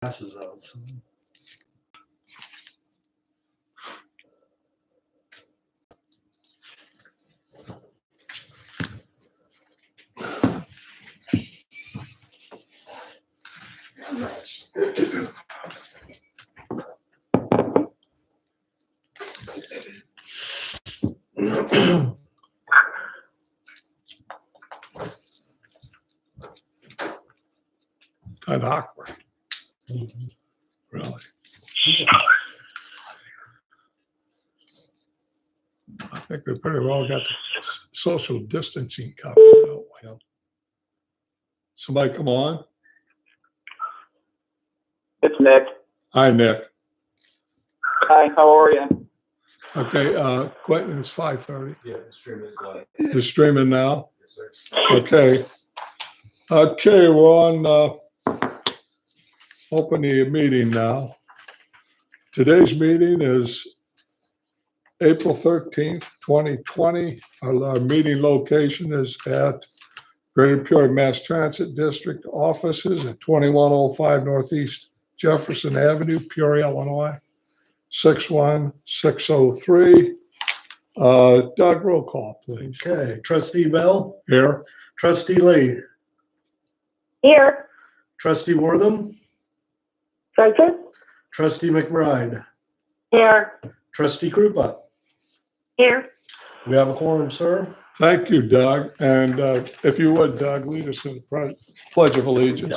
passes out. So. Kind of awkward, really. I think we pretty well got the social distancing covered, don't we? Somebody come on. It's Nick. Hi, Nick. Hi, how are you? Okay, Quentin, it's 5:30. Yeah, the stream is live. You're streaming now? Yes, sir. Okay. Okay, we're on open the meeting now. Today's meeting is April 13th, 2020. Our meeting location is at Greater Peoria Mass Transit District offices at 2105 Northeast Jefferson Avenue, Peoria, Illinois, 61603. Doug, roll call, please. Okay, Trustee Bell, Here. Trustee Lee, Here. Trustee Wortham, Present. Trustee McBride, Here. Trustee Krupa. Here. We have a quorum, sir. Thank you, Doug. And if you would, Doug, lead us in the Pledge of Allegiance.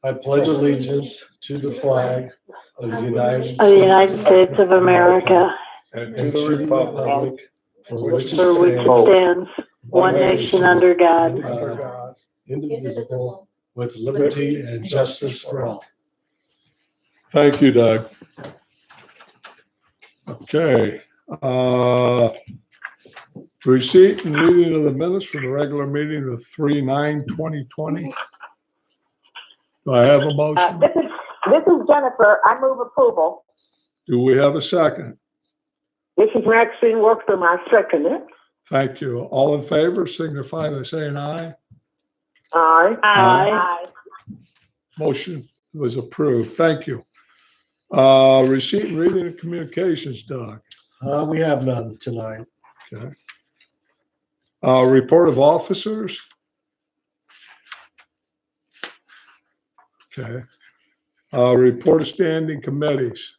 I pledge allegiance to the flag of the United States of America, and to the republic for which it for which stands, it stands, one nation under God, indivisible, with liberty and justice for all. Thank you, Doug. Okay. Receipt and reading of the minutes from the regular meeting of 3/9/2020. Do I have a motion? This is Jennifer. I move approval. Do we have a second? This is Maxine Workman. I second it. Thank you. All in favor, signify by saying aye. Aye. Aye. Motion was approved. Thank you. Receipt and reading of communications, Doug. We have none tonight. Okay. Report of officers. Okay. Report of standing committees.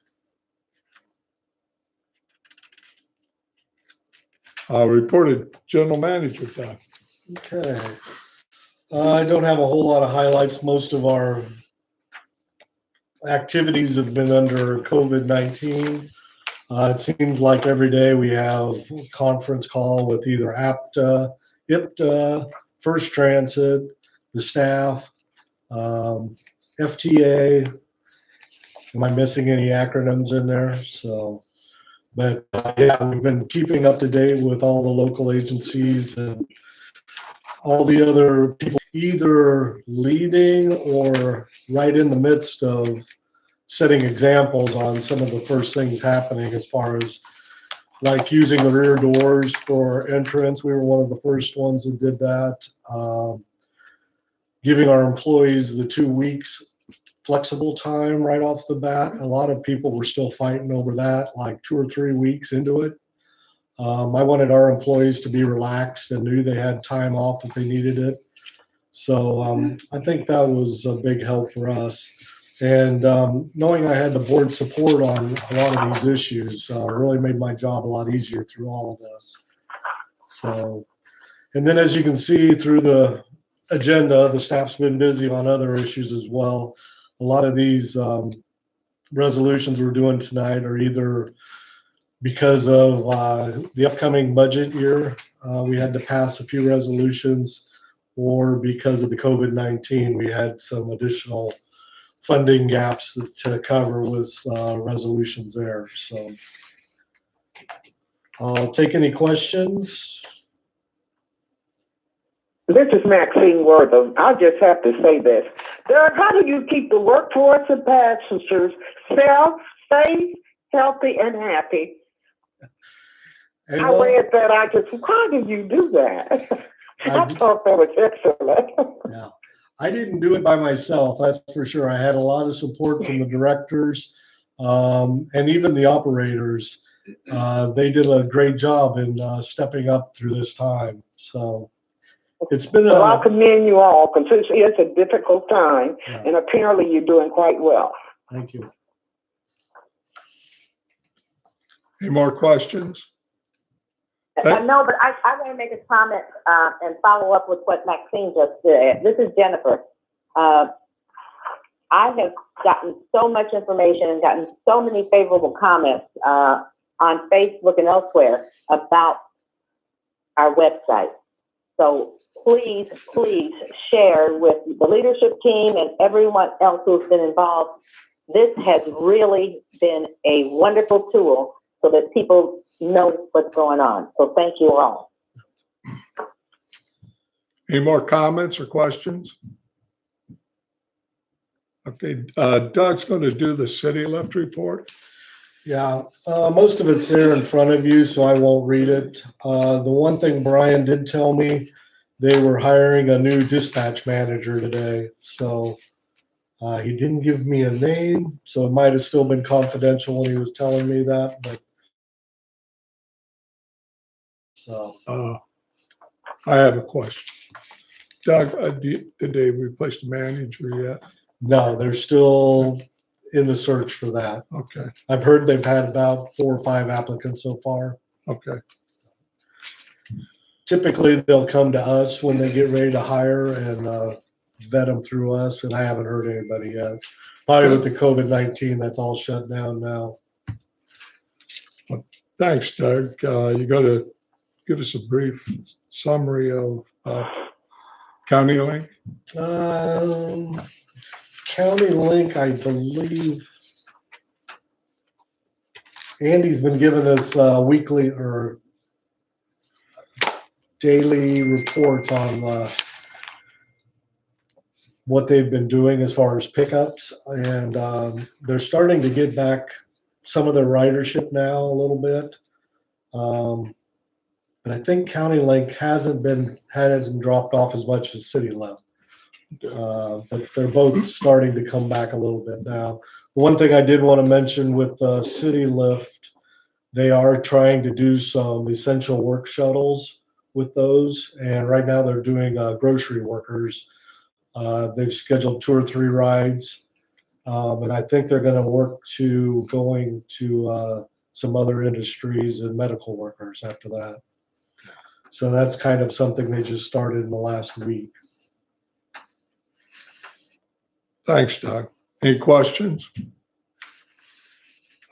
Report of general manager, Doug. Okay. I don't have a whole lot of highlights. Most of our activities have been under COVID-19. It seems like every day we have a conference call with either APTA, IPTA, First Transit, the staff, FTA. Am I missing any acronyms in there? So, but yeah, we've been keeping up to date with all the local agencies and all the other people either leading or right in the midst of setting examples on some of the first things happening as far as like using the rear doors for entrance. We were one of the first ones that did that. Giving our employees the 2 weeks flexible time right off the bat. A lot of people were still fighting over that, like 2 or 3 weeks into it. I wanted our employees to be relaxed and knew they had time off if they needed it. So I think that was a big help for us. And knowing I had the board support on a lot of these issues really made my job a lot easier through all of this. So, and then as you can see through the agenda, the staff's been busy on other issues as well. A lot of these resolutions we're doing tonight are either because of the upcoming budget year, we had to pass a few resolutions, or because of the COVID-19, we had some additional funding gaps to cover with resolutions there. So I'll take any questions. This is Maxine Wortham. I just have to say this. Derek, how do you keep the workforce and passengers safe, healthy, and happy? And I read that. How do you do that? I thought that was excellent. Yeah. I didn't do it by myself, that's for sure. I had a lot of support from the directors, and even the operators. They did a great job in stepping up through this time. So it's been Well, I a, commend you all because it is a difficult time, yeah, and apparently you're doing quite well. thank you. Any more questions? No, but I want to make a comment and follow up with what Maxine just said. This is Jennifer. I have gotten so much information and gotten so many favorable comments on Facebook and elsewhere about our website. So please, please share with the leadership team and everyone else who's been involved. This has really been a wonderful tool so that people know what's going on. So thank you all. Any more comments or questions? Okay, Doug's going to do the city lift report. Yeah, most of it's there in front of you, so I won't read it. The one thing Brian did tell me, they were hiring a new dispatch manager today. So he didn't give me a name, so it might have still been confidential when he was telling me that. But so I have a question. Doug, did they replace the manager yet? no, they're still in the search for that. Okay, I've heard they've had about 4 or 5 applicants so far. okay, Typically, they'll come to us when they get ready to hire and vet them through us, but I haven't heard anybody yet. Probably with the COVID-19, that's all shut down now. thanks, Doug. You got to give us a brief summary of County Link. County Link, I believe. Andy's been giving us weekly or daily reports on what they've been doing as far as pickups, and they're starting to get back some of their ridership now a little bit. But I think County Link hasn't dropped off as much as City Link. But they're both starting to come back a little bit now. One thing I did want to mention with City Lift, they are trying to do some essential work shuttles with those, and right now they're doing grocery workers. They've scheduled 2 or 3 rides, and I think they're going to work to going to some other industries and medical workers after that. So that's kind of something they just started in the last week. Thanks, Doug. Any questions?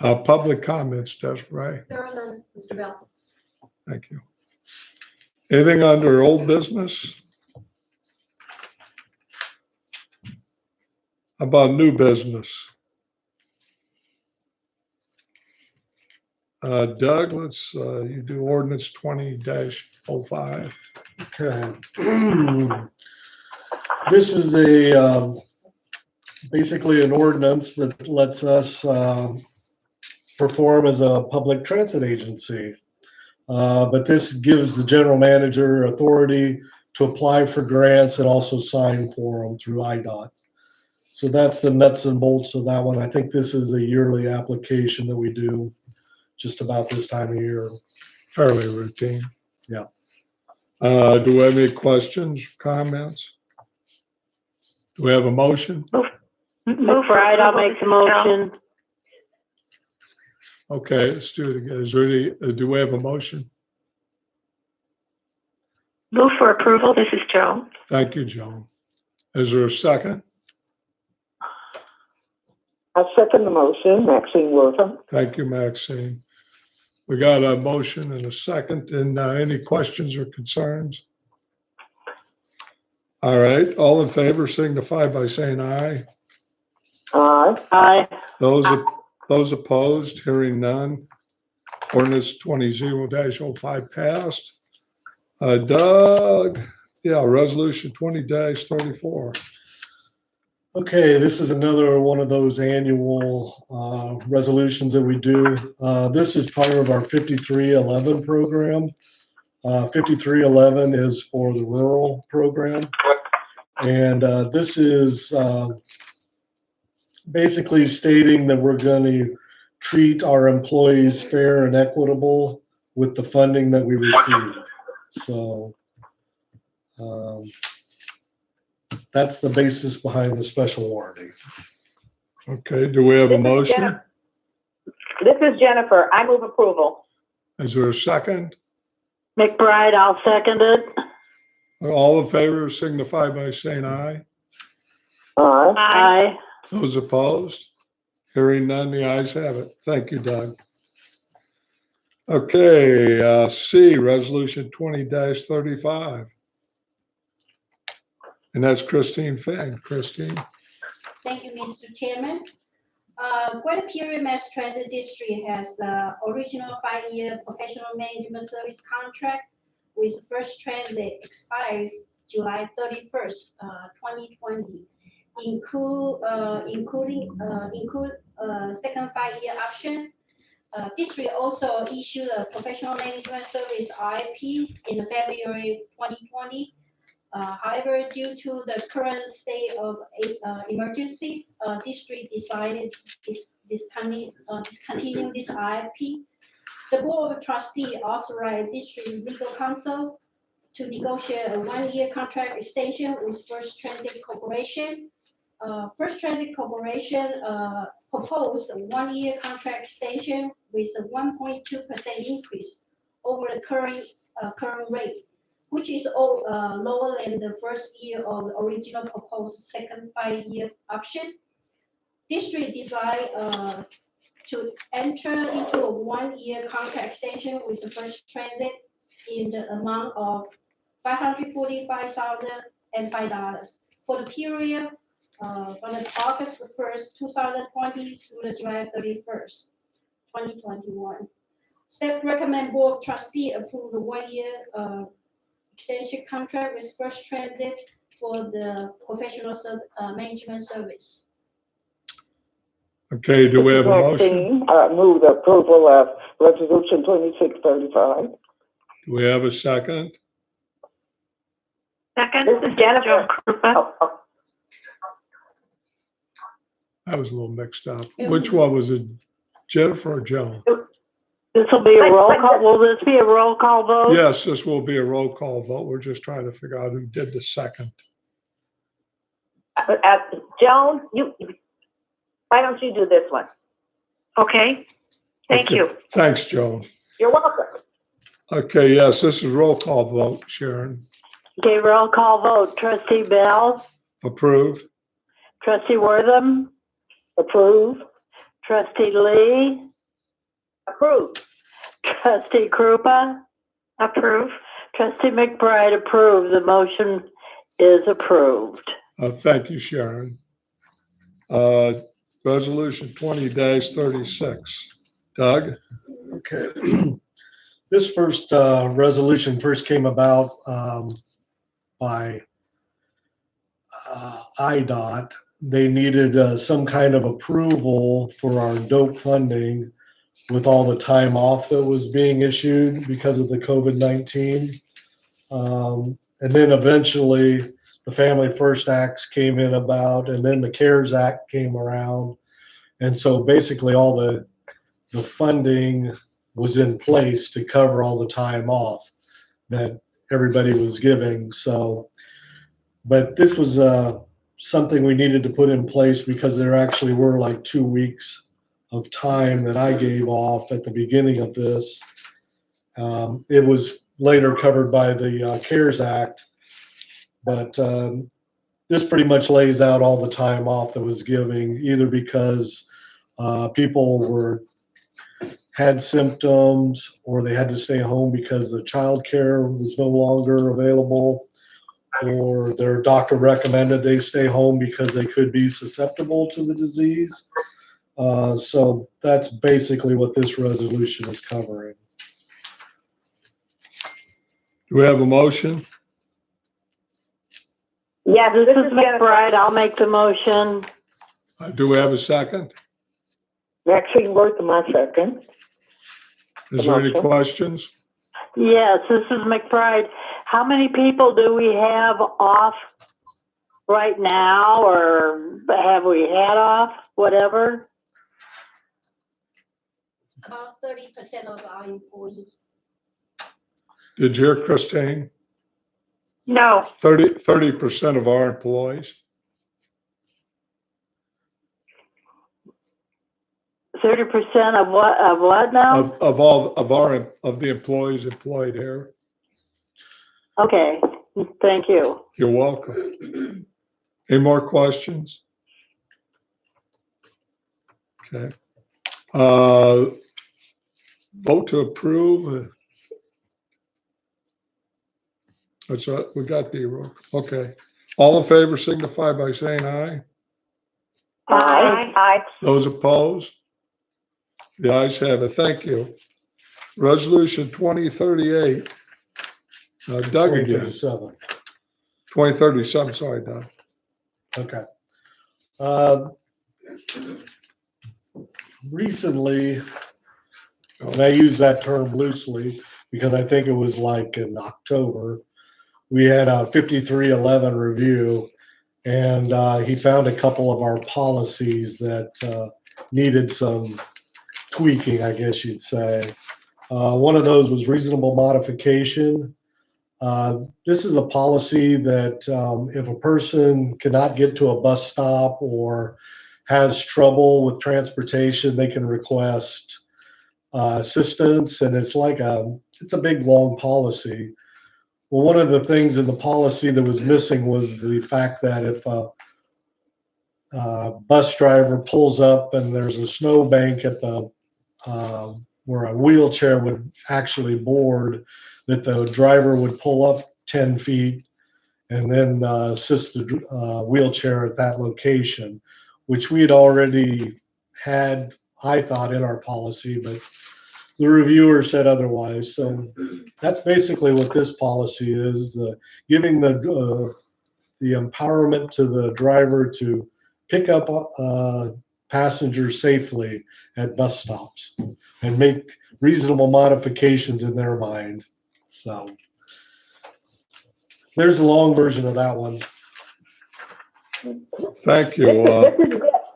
Public comments, Desiree. There are none, Mr. Bell. Thank you. Anything under old business? How about new business? Doug, let's, you do ordinance 20-05. Okay. This is basically an ordinance that lets us perform as a public transit agency. But this gives the general manager authority to apply for grants and also sign for them through IDOT. So that's the nuts and bolts of that one. I think this is a yearly application that we do just about this time of year. Fairly routine. Yeah. Do we have any questions, comments? Do we have a motion? McBride, I'll make the motion. Okay, let's do it again. Is there any, do we have a motion? Move for approval. This is Joe. Thank you, Joan. Is there a second? I second the motion, Maxine Wortham. Thank you, Maxine. We got a motion and a second, and any questions or concerns? All right, all in favor signify by saying aye. Aye. Aye. Those opposed, hearing none. Ordinance 20-05 passed. Doug, yeah, resolution 20-34. Okay, this is another one of those annual resolutions that we do. This is part of our 5311 program. 5311 is for the rural program. And this is basically stating that we're going to treat our employees fair and equitable with the funding that we receive. So that's the basis behind the special warranty. Okay, do we have a This is motion? Jennifer. This is Jennifer. I move approval. Is there a second? McBride, I'll second it. All in favor signify by saying aye. Aye. Those opposed? Hearing none, the ayes have it. Thank you, Doug. Okay, C, Resolution 20-35. And that's Christine Fang. Christine? Thank you, Mr. Chairman. Greater Period Mass Transit District has the original 5-year professional management service contract with First Transit expires July 31st, 2020. Include second 5-year option. District also issued a professional management service RFP in February 2020. However, due to the current state of emergency, district decided to discontinue this RFP. The Board of Trustees authorized district's legal counsel to negotiate a 1-year contract extension with First Transit Corporation. First Transit Corporation proposed a 1-year contract extension with a 1.2% increase over the current rate, which is lower than the first year of the original proposed second 5-year option. District decided to enter into a 1-year contract extension with the First Transit in the amount of $545,005 for the period from August 1st, 2020 through the July 31st, 2021. Staff recommend Board of Trustees approve the 1-year extension contract with First Transit for the professional management service. Okay, do we have a motion? Move the approval of Resolution 2635. Do we have a second? Second, This is Jennifer. Joan Krupa. I was a little mixed up. Which one was it, Jennifer or Joan? This will be a roll call. Will this be a roll call vote? Yes, this will be a roll call vote. We're just trying to figure out who did the second. Joan, why don't you do this one? Okay, thank Okay. you. Thanks, Joan. You're welcome. Okay, yes, this is roll call vote, Sharon. Okay, roll call vote. Trustee Bell, Approved? Trustee Wortham, Approve. Trustee Lee, Approved. Trustee Krupa, Approve. Trustee McBride, approved. The motion is approved. Thank you, Sharon. Resolution 20-36. Doug? Okay. This first resolution first came about by IDOT. They needed some kind of approval for our DOPE funding with all the time off that was being issued because of the COVID-19. And then eventually the Family First Acts came in about, and then the CARES Act came around. And so basically all the funding was in place to cover all the time off that everybody was giving. So, but this was something we needed to put in place because there actually were like 2 weeks of time that I gave off at the beginning of this. It was later covered by the CARES Act, but this pretty much lays out all the time off that was giving, either because people had symptoms or they had to stay home because the child care was no longer available, or their doctor recommended they stay home because they could be susceptible to the disease. So that's basically what this resolution is covering. Do we have a motion? Yes, This is Jennifer. McBride. I'll make the motion. Do we have a second? Maxine Wortham, my second. Is there any questions? Yes, this is McBride. How many people do we have off right now, or have we had off, whatever? About 30% of our employees. Did you hear, Christine? No, 30% of our employees. 30% of what now? Of all of the employees employed here. Okay, thank you. You're welcome. Any more questions? Okay. Vote to approve. That's what we got, D. Okay. All in favor signify by saying aye. aye. Those opposed? The ayes have it. Thank you. Resolution 2038. Doug again. 2037. 2037, sorry, Doug. Okay. Recently, and I use that term loosely because I think it was like in October, we had a 5311 review, and he found a couple of our policies that needed some tweaking, I guess you'd say. One of those was reasonable modification. This is a policy that if a person cannot get to a bus stop or has trouble with transportation, they can request assistance, and it's a big long policy. Well, one of the things in the policy that was missing was the fact that if a bus driver pulls up and there's a snowbank at the where a wheelchair would actually board, that the driver would pull up 10 feet and then assist the wheelchair at that location, which we had already had, I thought, in our policy, but the reviewer said otherwise. So that's basically what this policy is, giving the empowerment to the driver to pick up passengers safely at bus stops and make reasonable modifications in their mind. So there's a long version of that one. Thank you.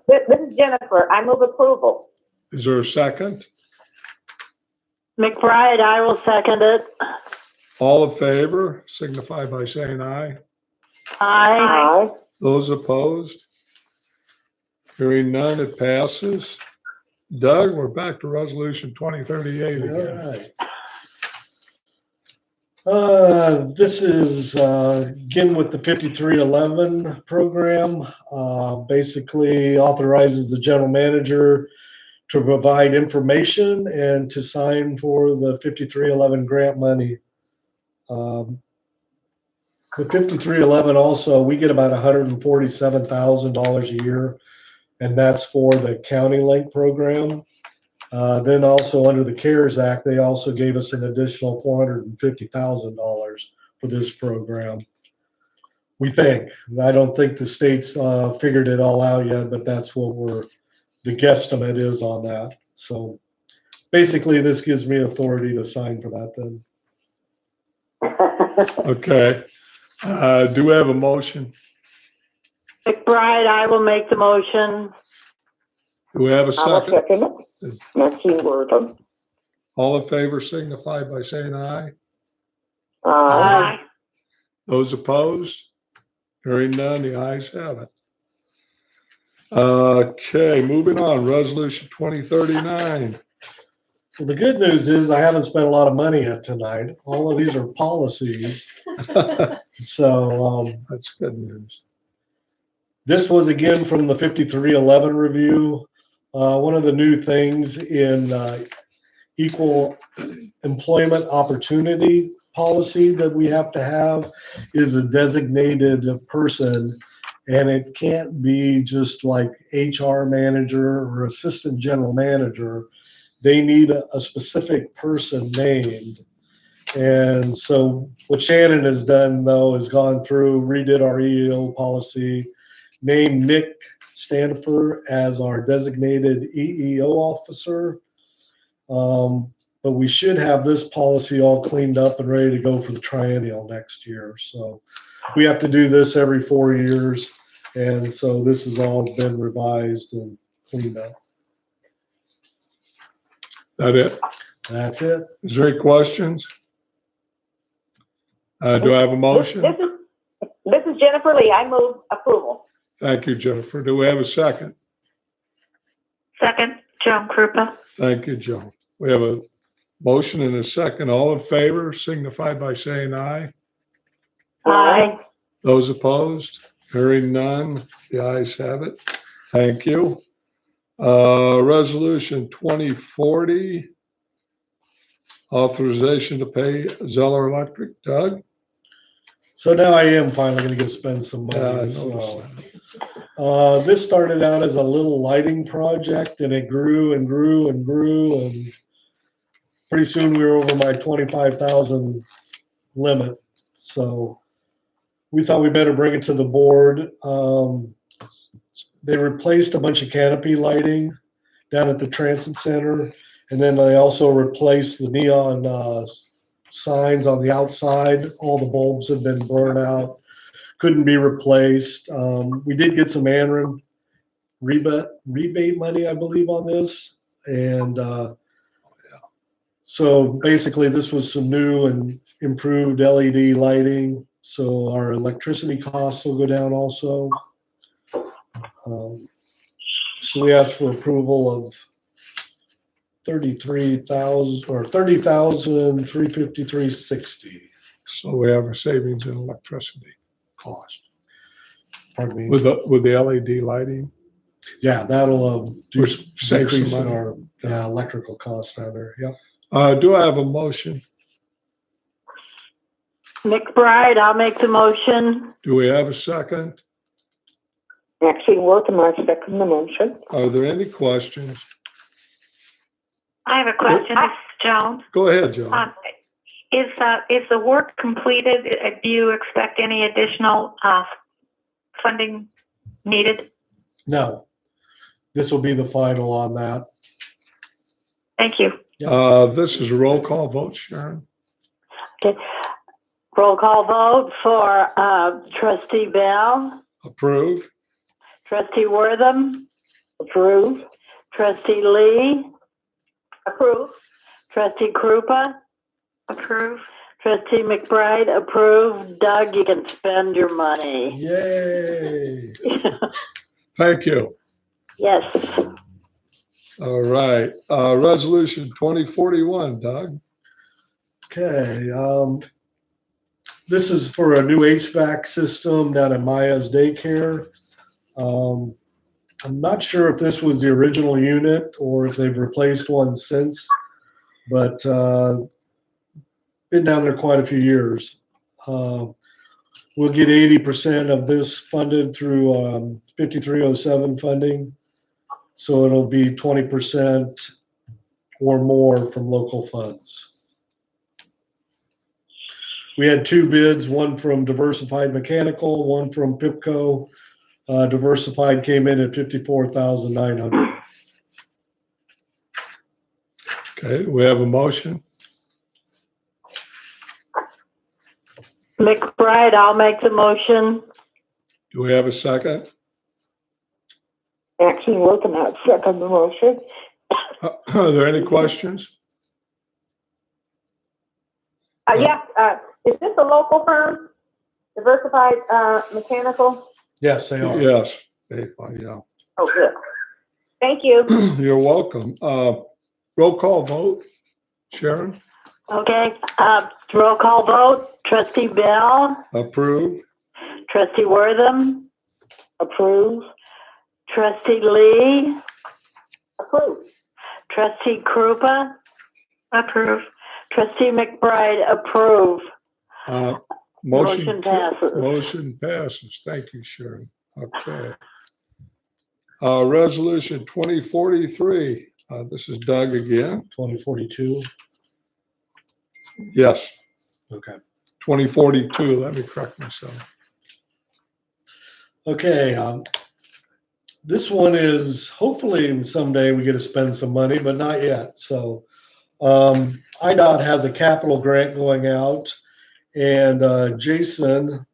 This is Jennifer. I move approval. Is there a second? McBride, I will second it. All in favor signify by saying aye. Aye. Those opposed? Hearing none, it passes. Doug, we're back to resolution 2038 again. All right. This is again with the 5311 program. Basically authorizes the general manager to provide information and to sign for the 5311 grant money. The 5311 also, we get about $147,000 a year, and that's for the County Link program. Then also under the CARES Act, they also gave us an additional $450,000 for this program. We think. I don't think the state's figured it all out yet, but that's what the guesstimate is on that. So basically this gives me authority to sign for that then. Okay. Do we have a motion? McBride, I will make the motion. Do we have a I will second? second it. Maxine Wortham. All in favor signify by saying aye. Aye. Those opposed? Hearing none, the ayes have it. Okay, moving on, resolution 2039. Well, the good news is I haven't spent a lot of money yet tonight. All of these are policies. So That's good news. this was again from the 5311 review. One of the new things in equal employment opportunity policy that we have to have is a designated person, and it can't be just like HR manager or assistant general manager. They need a specific person named. And so what Shannon has done though is gone through, redid our EEO policy, named Nick Standifer as our designated EEO officer. but we should have this policy all cleaned up and ready to go for the triennial next year. So we have to do this every 4 years. And so this has all been revised and cleaned up. That it? That's it. Is there any questions? Do I have a motion? This is Jennifer Lee. I move approval. Thank you, Jennifer. Do we have a second? Second, Joan Krupa. Thank you, Joe. We have a motion and a second. All in favor signify by saying aye. Aye. Those opposed? Hearing none, the ayes have it. Thank you. Resolution 2040, authorization to pay Zeller Electric. Doug? So now I am finally going to spend some Yeah, I money. noticed So that. this started out as a little lighting project, and it grew and grew and grew, and pretty soon we were over my 25,000 limit. So we thought we better bring it to the board. They replaced a bunch of canopy lighting down at the transit center, and then they also replaced the neon signs on the outside. All the bulbs have been burned out, couldn't be replaced. We did get some ANREM rebate money, I believe, on this. And so basically this was some new and improved LED lighting. So our electricity costs will go down also. So we asked for approval of 33,000 or 30,353.60. So we have a savings in electricity cost Pardon me. with the LED lighting. Yeah, that'll We're save decrease some in money. our electrical costs down there. Yep. Do I have a motion? McBride, I'll make the motion. Do we have a second? Maxine Wortham, I second the motion. Are there any questions? I have a question. This is Joan. Go ahead, John. Is the work completed? Do you expect any additional funding needed? No, this will be the final on that. Thank you. This is a roll call vote, Sharon. Okay. Roll call vote for Trustee Bell, Approve. Trustee Wortham, Approve. Trustee Lee, Approve. Trustee Krupa, Approve. Trustee McBride, approve. Doug, you can spend your money. Yay. Thank you. Yes. All right. Resolution 2041, Doug. Okay. This is for a new HVAC system down at Maya's daycare. I'm not sure if this was the original unit or if they've replaced one since, but been down there quite a few years. We'll get 80% of this funded through 5307 funding. So it'll be 20% or more from local funds. We had two bids, one from Diversified Mechanical, one from PIPCO. Diversified came in at 54,900. Okay, we have a motion. McBride, I'll make the motion. Do we have a second? Maxine Wortham, I second the motion. Are there any questions? Is this a local firm? Diversified Mechanical? Yes, they are. Yes. Yeah. Oh, good. Thank you. You're welcome. Roll call vote. Sharon? Okay. Roll call vote. Trustee Bell, Approve. Trustee Wortham, Approve. Trustee Lee, Approve. Trustee Krupa, Approve. Trustee McBride, approve. Motion passes. Motion passes. Thank you, Sharon. Okay. Resolution 2043. This is Doug again. 2042. Yes, Okay. 2042. Let me correct myself. Okay. This one is hopefully someday we get to spend some money, but not yet. So IDOT has a capital grant going out, and Jason,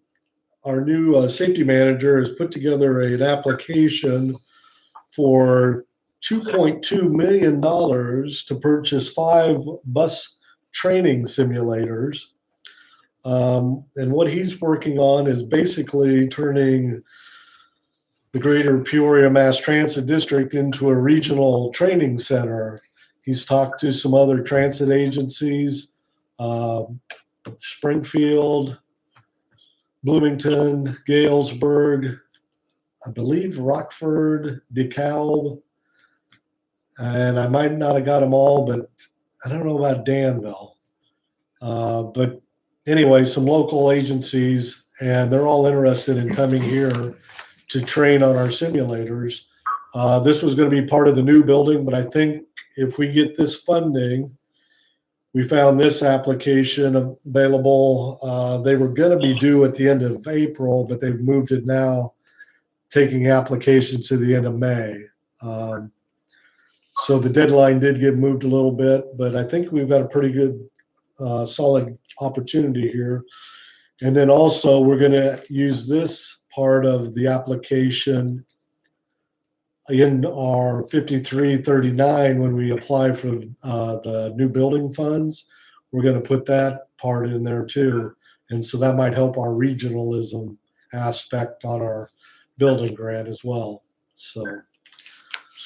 our new safety manager, has put together an application for $2.2 million to purchase 5 bus training simulators. And what he's working on is basically turning the greater Peoria Mass Transit District into a regional training center. He's talked to some other transit agencies, Springfield, Bloomington, Galesburg, I believe Rockford, DeKalb, and I might not have got them all, but I don't know about Danville. But anyway, some local agencies, and they're all interested in coming here to train on our simulators. This was going to be part of the new building, but I think if we get this funding, we found this application available. They were going to be due at the end of April, but they've moved it now, taking applications to the end of May. So the deadline did get moved a little bit, but I think we've got a pretty good, solid opportunity here. And then also we're going to use this part of the application in our 5339 when we apply for the new building funds. We're going to put that part in there too. And so that might help our regionalism aspect on our building grant as well. So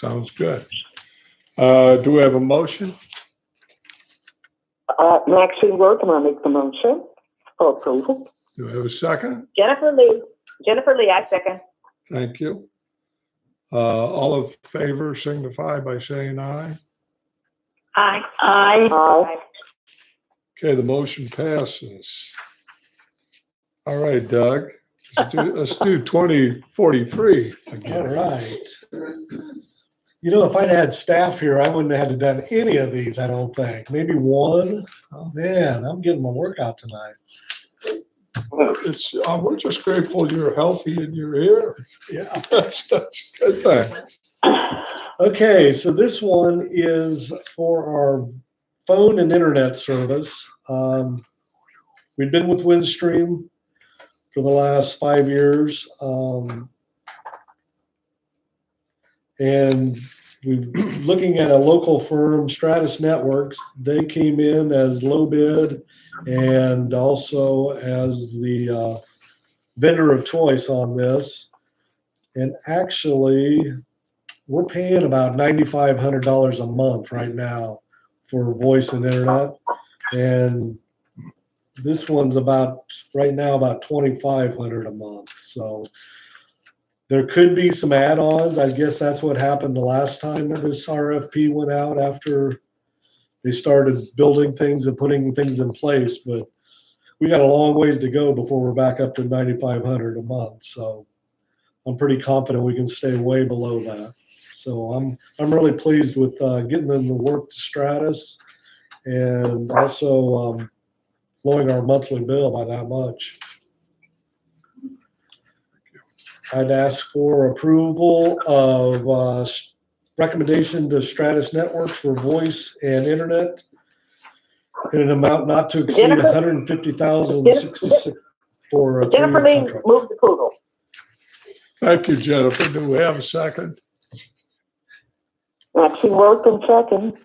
Sounds good. Do we have a motion? Maxine Wortham, I make the motion for approval. Do we have a second? Jennifer Lee, I second. Thank you. All in favor signify by saying aye. Aye. Aye. Okay, the motion passes. All right, Doug, let's do 2043 all again. right. You know, if I'd had staff here, I wouldn't have had to done any of these, I don't think. Maybe one. Oh, man, I'm getting my workout tonight. It's, we're just grateful you're healthy and you're here. Yeah. That's a good thing. Okay, so this one is for our phone and internet service. We've been with Windstream for the last 5 years. And we're looking at a local firm, Stratus Networks. They came in as low bid and also as the vendor of choice on this. And actually, we're paying about $9,500 a month right now for voice and internet. And this one's right now about $2,500 a month. So there could be some add-ons. I guess that's what happened the last time this RFP went out after they started building things and putting things in place. But we got a long ways to go before we're back up to $9,500 a month. So I'm pretty confident we can stay way below that. So I'm really pleased with getting them to work to Stratus and also lowering our monthly bill by that much. I'd ask for approval of recommendation to Stratus Networks for voice and internet in an amount not to exceed $150,066 for a Jennifer 3-year Lee, contract. move approval. Thank you, Jennifer. Do we have a second? Maxine Wortham, second.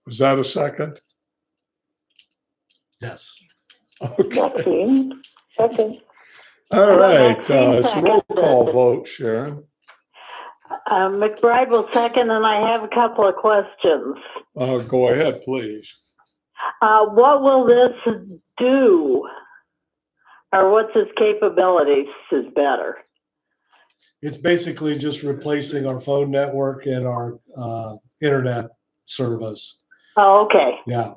Was that a second? Yes. Okay. Maxine, second. All right, Maxine it's a roll seconded. call vote, Sharon. McBride will second, and I have a couple of questions. Go ahead, please. What will this do? Or what's its capabilities is better? It's basically just replacing our phone network and our internet service. Oh, okay. Yeah.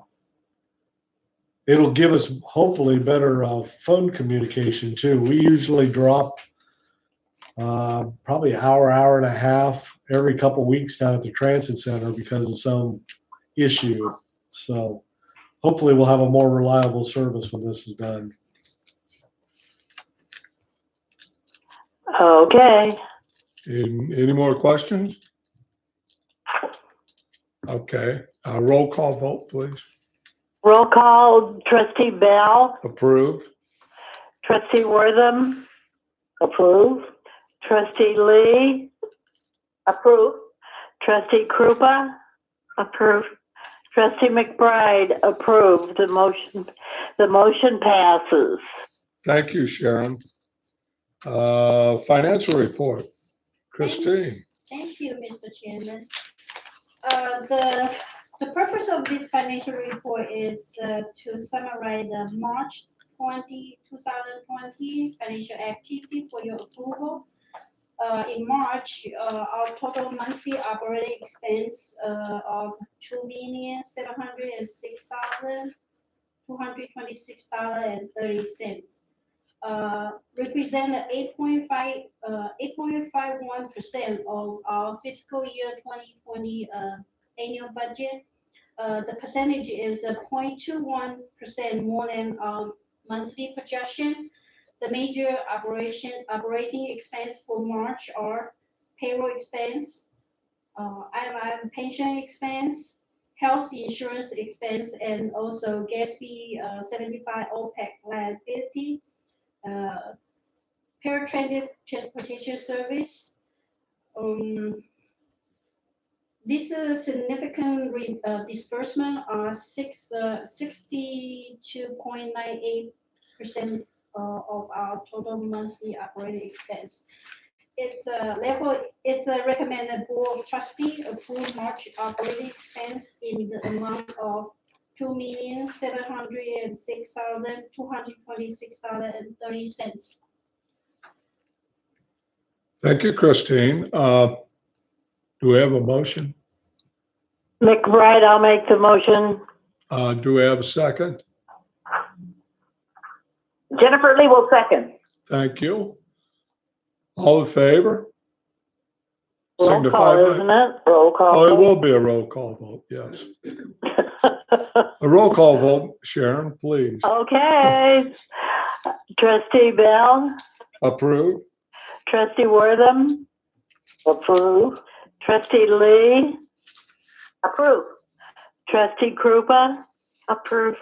It'll give us hopefully better phone communication too. We usually drop probably an hour and a half every couple weeks down at the transit center because of some issue. So hopefully we'll have a more reliable service when this is done. Okay. Any more questions? Okay, roll call vote, please. Roll call, trustee Bell, Approve. trustee Wortham, Approve? trustee Lee, Approve. trustee Krupa, Approve. trustee McBride, approved. The motion passes. Thank you, Sharon. Financial report. Christine. Thank you, Mr. Chairman. The purpose of this financial report is to summarize the March 2020 financial activity for your approval. In March, our total monthly operating expense of $2,706,226.30 represent 8.51% of our fiscal year 2020 annual budget. The percentage is 0.21% more than our monthly projection. The major operating expense for March are payroll expense, IMI pension expense, health insurance expense, and also gas fee 75 OPEC liability, paratransit transportation service. This significant disbursement are 62.98% of our total monthly operating expense. It's a recommended board of trustee approve March operating expense in the amount of $2,706,226.30. Thank you, Christine. Do we have a motion? McBride, I'll make the motion. Do we have a second? Jennifer Lee will second. Thank you. All in favor? Roll Signify call, by- isn't it? Roll call. Oh, it vote. will be a roll call vote, yes. A roll call vote, Sharon, please. Okay. Trustee Bell, Approve. trustee Wortham, Approve? trustee Lee, Approve. trustee Krupa, Approve.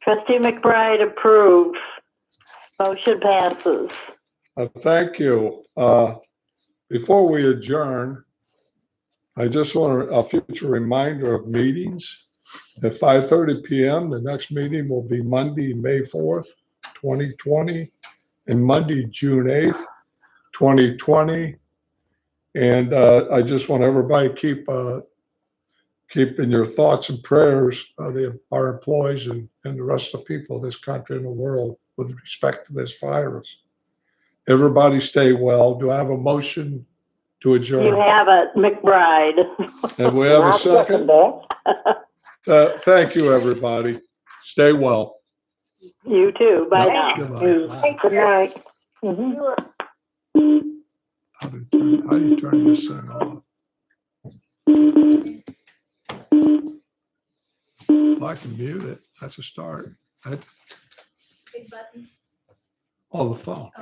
trustee McBride, approve. Motion passes. Thank you. Before we adjourn, I just want a future reminder of meetings. At 5:30 p.m., the next meeting will be Monday, May 4th, 2020, and Monday, June 8th, 2020. And I just want everybody keep in your thoughts and prayers our employees and the rest of the people of this country and the world with respect to this virus. Everybody stay well. Do I have a motion to adjourn? You have it, McBride. And we have I a second? that. Thank you, everybody. Stay well. You too. Bye Yep. now. Goodbye. Good night. Mhm. How do you turn this thing off? Well, I can mute it. That's a start. Big button. Oh, the phone.